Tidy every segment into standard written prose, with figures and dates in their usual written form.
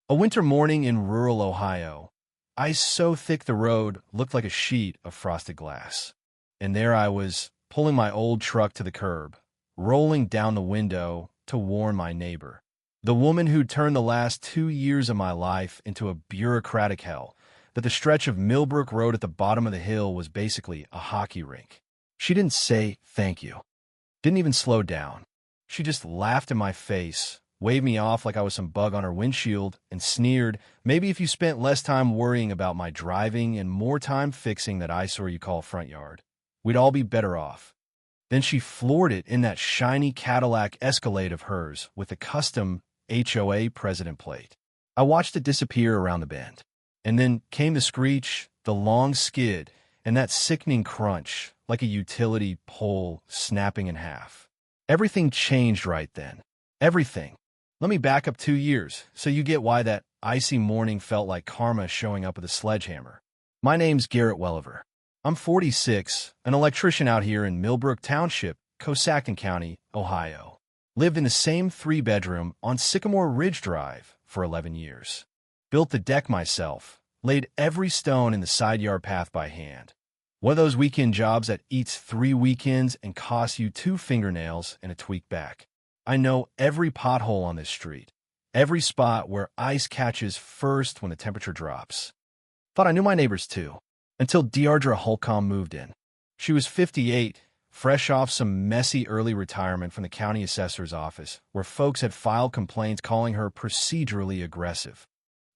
A winter morning in rural Ohio. Ice so thick the road looked like a sheet of frosted glass. And there I was, pulling my old truck to the curb, rolling down the window to warn my neighbor. The woman who'd turned the last 2 years of my life into a bureaucratic hell, that the stretch of Millbrook Road at the bottom of the hill was basically a hockey rink. She didn't say thank you. Didn't even slow down. She just laughed in my face, waved me off like I was some bug on her windshield, and sneered, maybe if you spent less time worrying about my driving and more time fixing that eyesore you call front yard, we'd all be better off. Then she floored it in that shiny Cadillac Escalade of hers with a custom HOA president plate. I watched it disappear around the bend. And then came the screech, the long skid, and that sickening crunch, like a utility pole snapping in half. Everything changed right then. Everything. Let me back up 2 years, so you get why that icy morning felt like karma showing up with a sledgehammer. My name's Garrett Welliver. I'm 46, an electrician out here in Millbrook Township, Coshocton County, Ohio. Lived in the same 3-bedroom on Sycamore Ridge Drive for 11 years. Built the deck myself, laid every stone in the side yard path by hand. One of those weekend jobs that eats 3 weekends and costs you 2 fingernails and a tweaked back. I know every pothole on this street, every spot where ice catches first when the temperature drops. Thought I knew my neighbors too, until Deardra Holcomb moved in. She was 58, fresh off some messy early retirement from the county assessor's office, where folks had filed complaints calling her procedurally aggressive.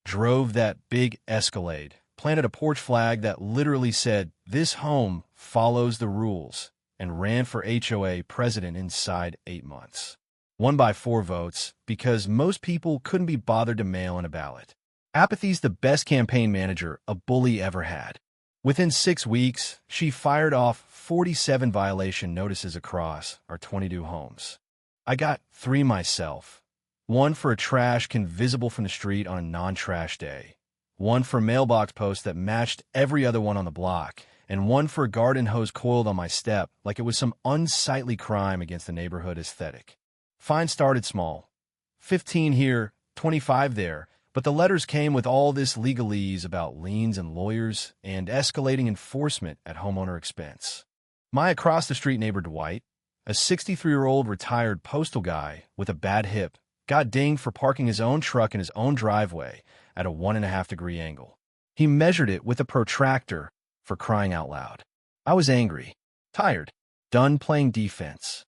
Drove that big Escalade, planted a porch flag that literally said, "This home follows the rules," and ran for HOA president inside 8 months. Won by 4 votes because most people couldn't be bothered to mail in a ballot. Apathy's the best campaign manager a bully ever had. Within 6 weeks, she fired off 47 violation notices across our 22 homes. I got 3 myself. 1 for a trash can visible from the street on a non-trash day. 1 for a mailbox post that matched every other one on the block. And 1 for a garden hose coiled on my step like it was some unsightly crime against the neighborhood aesthetic. Fine started small. 15 here, 25 there. But the letters came with all this legalese about liens and lawyers and escalating enforcement at homeowner expense. My across-the-street neighbor Dwight, a 63-year-old retired postal guy with a bad hip, got dinged for parking his own truck in his own driveway at a 1.5-degree angle. He measured it with a protractor, for crying out loud. I was angry, tired, done playing defense.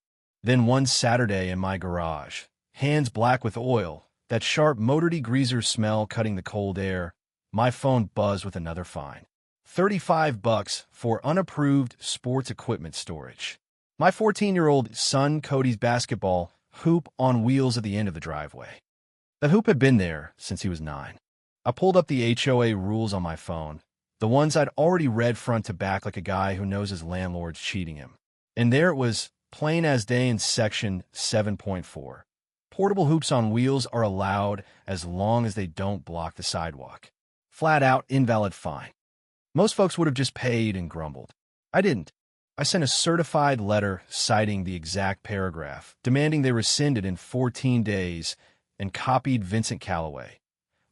Then one Saturday in my garage, hands black with oil, that sharp motor degreaser smell cutting the cold air, my phone buzzed with another fine. $35 for unapproved sports equipment storage. My 14-year-old son Cody's basketball hoop on wheels at the end of the driveway. That hoop had been there since he was 9. I pulled up the HOA rules on my phone, the ones I'd already read front to back like a guy who knows his landlord's cheating him. And there it was, plain as day in section 7.4. Portable hoops on wheels are allowed as long as they don't block the sidewalk. Flat out invalid fine. Most folks would have just paid and grumbled. I didn't. I sent a certified letter citing the exact paragraph, demanding they rescind it in 14 days, and copied Vincent Calloway,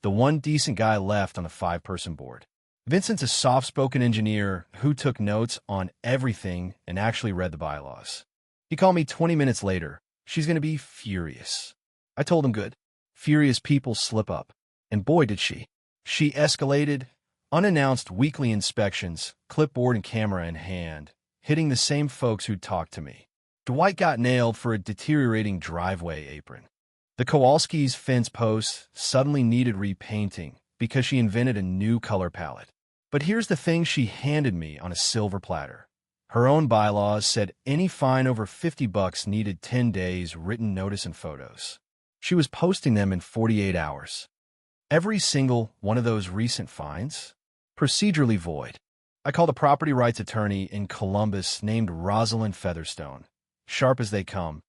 the one decent guy left on the 5-person board. Vincent's a soft-spoken engineer who took notes on everything and actually read the bylaws. He called me 20 minutes later. She's going to be furious. I told him good. Furious people slip up. And boy, did she. She escalated, unannounced weekly inspections, clipboard and camera in hand, hitting the same folks who'd talked to me. Dwight got nailed for a deteriorating driveway apron. The Kowalski's fence posts suddenly needed repainting because she invented a new color palette. But here's the thing she handed me on a silver platter. Her own bylaws said any fine over $50 needed 10 days written notice and photos. She was posting them in 48 hours. Every single one of those recent fines, procedurally void. I called a property rights attorney in Columbus named Rosalind Featherstone, sharp as they come,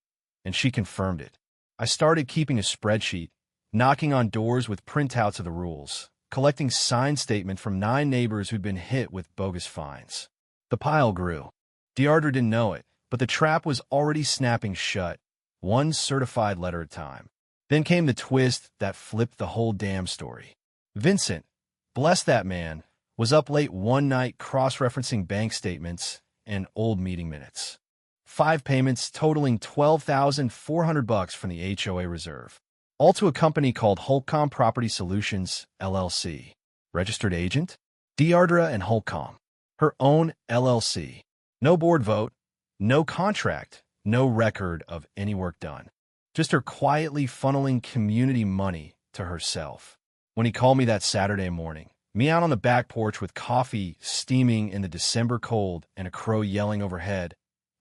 and she confirmed it. I started keeping a spreadsheet, knocking on doors with printouts of the rules, collecting signed statements from 9 neighbors who'd been hit with bogus fines. The pile grew. Deardra didn't know it, but the trap was already snapping shut, one certified letter at a time. Then came the twist that flipped the whole damn story. Vincent, bless that man, was up late one night cross-referencing bank statements and old meeting minutes. 5 payments totaling $12,400 from the HOA reserve. All to a company called Holcomb Property Solutions, LLC. Registered agent? Deardra and Holcomb. Her own LLC. No board vote, no contract, no record of any work done. Just her quietly funneling community money to herself. When he called me that Saturday morning, me out on the back porch with coffee steaming in the December cold and a crow yelling overhead,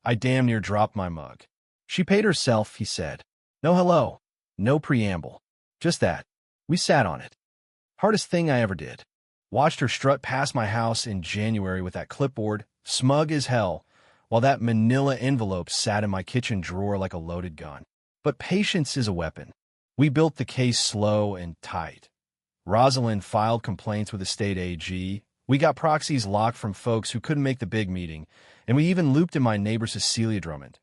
I damn near dropped my mug. She paid herself, he said. No hello, no preamble. Just that. We sat on it. Hardest thing I ever did. Watched her strut past my house in January with that clipboard, smug as hell, while that manila envelope sat in my kitchen drawer like a loaded gun. But patience is a weapon. We built the case slow and tight. Rosalind filed complaints with the state AG. We got proxies locked from folks who couldn't make the big meeting, and we even looped in my neighbor Cecilia Drummond,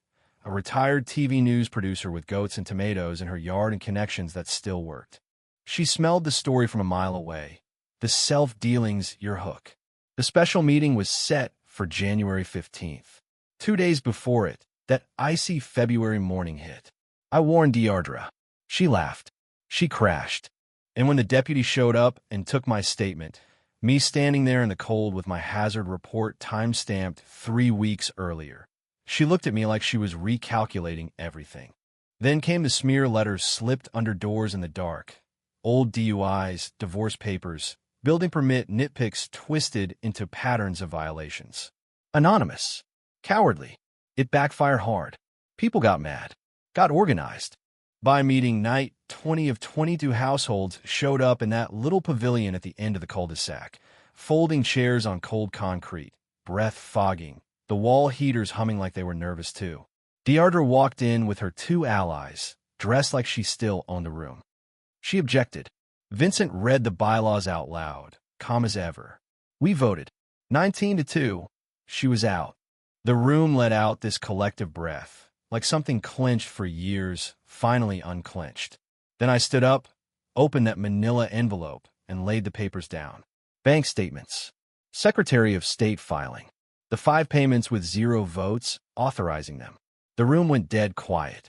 a retired TV news producer with goats and tomatoes in her yard and connections that still worked. She smelled the story from a mile away. The self-dealing's your hook. The special meeting was set for January 15th. 2 days before it, that icy February morning hit. I warned Deardra. She laughed. She crashed. And when the deputy showed up and took my statement, me standing there in the cold with my hazard report time-stamped 3 weeks earlier, she looked at me like she was recalculating everything. Then came the smear letters slipped under doors in the dark. Old DUIs, divorce papers, building permit nitpicks twisted into patterns of violations. Anonymous. Cowardly. It backfired hard. People got mad. Got organized. By meeting night, 20 of 22 households showed up in that little pavilion at the end of the cul-de-sac, folding chairs on cold concrete, breath fogging, the wall heaters humming like they were nervous too. Deardra walked in with her 2 allies, dressed like she still owned the room. She objected. Vincent read the bylaws out loud, calm as ever. We voted. 19-2. She was out. The room let out this collective breath, like something clenched for years, finally unclenched. Then I stood up, opened that manila envelope, and laid the papers down. Bank statements. Secretary of State filing. The 5 payments with 0 votes, authorizing them. The room went dead quiet.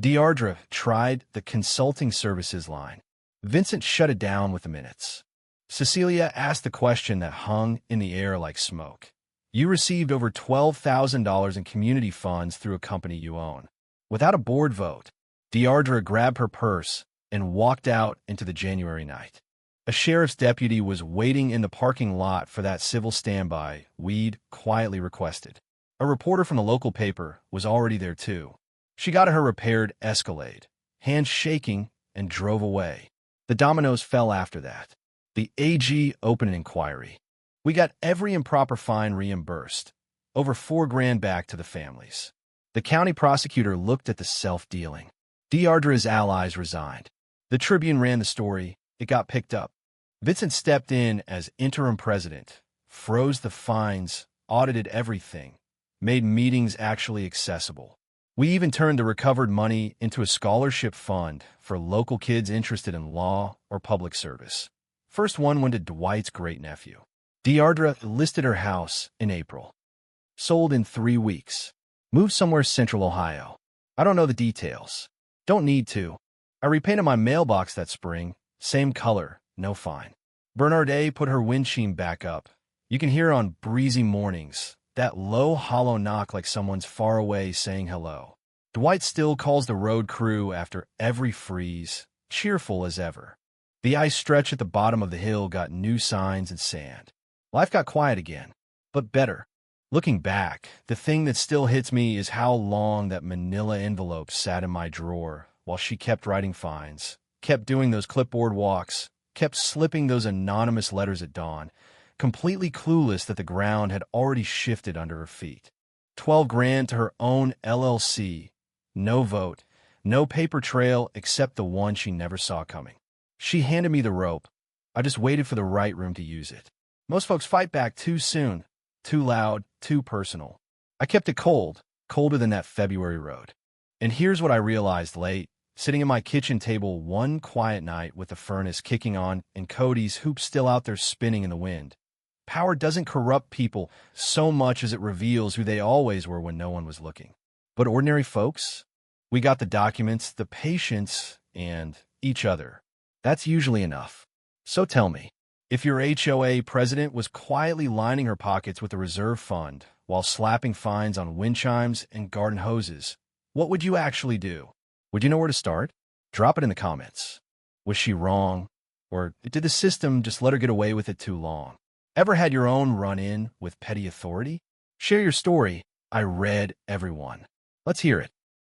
Deardra tried the consulting services line. Vincent shut it down with the minutes. Cecilia asked the question that hung in the air like smoke. You received over $12,000 in community funds through a company you own. Without a board vote, Deardra grabbed her purse and walked out into the January night. A sheriff's deputy was waiting in the parking lot for that civil standby we'd quietly requested. A reporter from the local paper was already there too. She got her repaired Escalade, hands shaking, and drove away. The dominoes fell after that. The AG opened an inquiry. We got every improper fine reimbursed, over $4,000 back to the families. The county prosecutor looked at the self-dealing. Deardra's allies resigned. The Tribune ran the story. It got picked up. Vincent stepped in as interim president, froze the fines, audited everything, made meetings actually accessible. We even turned the recovered money into a scholarship fund for local kids interested in law or public service. First one went to Dwight's great-nephew. Deardra listed her house in April. Sold in 3 weeks. Moved somewhere central Ohio. I don't know the details. Don't need to. I repainted my mailbox that spring. Same color, no fine. Bernard A. put her windshield back up. You can hear on breezy mornings that low, hollow knock like someone's far away saying hello. Dwight still calls the road crew after every freeze, cheerful as ever. The ice stretch at the bottom of the hill got new signs and sand. Life got quiet again, but better. Looking back, the thing that still hits me is how long that manila envelope sat in my drawer while she kept writing fines, kept doing those clipboard walks, kept slipping those anonymous letters at dawn, completely clueless that the ground had already shifted under her feet. $12,000 to her own LLC. No vote, no paper trail except the one she never saw coming. She handed me the rope. I just waited for the right room to use it. Most folks fight back too soon, too loud, too personal. I kept it cold, colder than that February road. And here's what I realized late, sitting at my kitchen table one quiet night with the furnace kicking on and Cody's hoops still out there spinning in the wind. Power doesn't corrupt people so much as it reveals who they always were when no one was looking. But ordinary folks? We got the documents, the patience, and each other. That's usually enough. So tell me, if your HOA president was quietly lining her pockets with a reserve fund while slapping fines on wind chimes and garden hoses, what would you actually do? Would you know where to start? Drop it in the comments. Was she wrong? Or did the system just let her get away with it too long? Ever had your own run-in with petty authority? Share your story. I read everyone. Let's hear it.